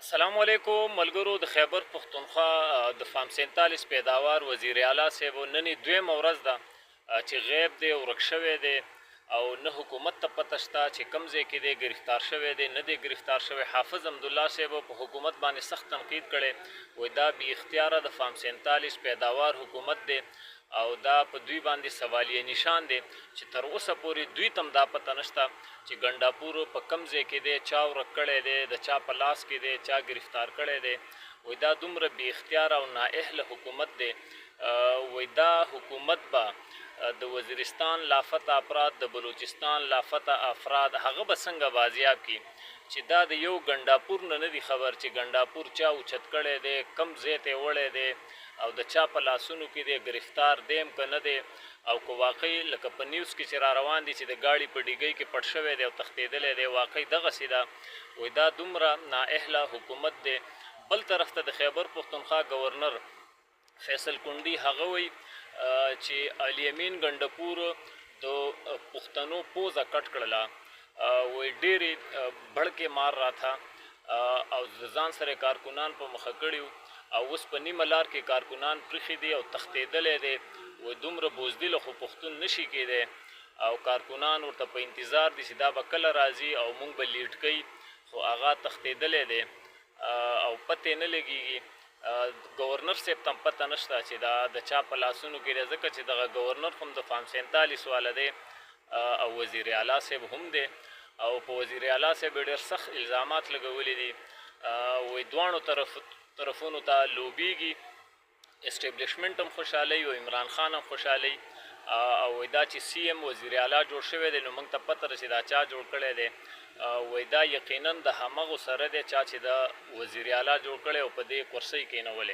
السلام علیکم ملګرو د خیبر پښتونخوا د فام 47 پیداوار وزیر اعلی صاحب نن دویم ورځ ده چې غیب دی ورک شوی دی او نه حکومت ته پته شته چې کوم ځای کې دی گرفتار شوی دی نه دی گرفتار شوی. حافظ حمدالله صاحب په حکومت باندې سخت تنقید کړي وای دا بی اختیاره د فام 47 پیداوار حکومت دی او دا په دوی باندې سوالیه نشان دی چې تر اوسه پورې دوی تم دا پته نشته چې ګنډاپور په کم ځای کې دی چا ورک کړی دی د چا په لاس کې دی چا گرفتار کړی دی. وای دا دومره بی اختیار او نااهله حکومت دی. وای دا حکومت به د وزیرستان لافته افراد د بلوچستان لافته افراد هغه به څنګه بازیاب کی چې دا د یو ګنډاپور نه دی خبر چې ګنډاپور چا اوچت کړی دی کم ځای ته وړی دی او د چا په لاسونو کې دی گرفتار دیم که نه دی او که واقعي لکه په نیوز کې چې را روان دي چې د ګاډي په ډیګۍ کې پټ شوی دی او تښتېدلی دی واقعي دغسې ده. وایي دا دومره نااهله حکومت دی. بل طرف ته د خیبر پښتونخوا گورنر فیصل کونډي هغه وایي چې الیمین ګنډپور د پښتنو پوزه کټ کړله وایي ډېرې بړکې مار را تھا او د ځان سره کارکنان په مخه کړي او اوس په نیمه لار کې کارکنان پرېښي دي او تښتېدلی دی. وایي دومره بوزدله خو پښتون نشي کېدی او کارکنان ورته په انتظار دي چې دا به کله راځي او موږ به لیډ کوي خو هغه تښتېدلی دی او پتې نه لګېږي. گورنر صاحب ته هم پته نشته چې دا د چا په لاسونو کې دی ځکه چې دغه گورنر هم د فام 47 والا دی او وزیر اعلی صاحب هم دی او په وزیر اعلی صاحب ډېر سخت الزامات لګولي دي. وایي دواړو طرفونو ته لوبیږي اسټیبلیشمنټ هم خوشحالي او عمران خان هم خوشحالي او دا چې سی ایم وزیر اعلی جوړ شوی دی نو موږ ته پته ده چې دا چا جوړ کړی دی. وایي دا یقینا د همغو سره دی چا چې د وزیر اعلی جوړ کړی او په دې کرسۍ کېنولی.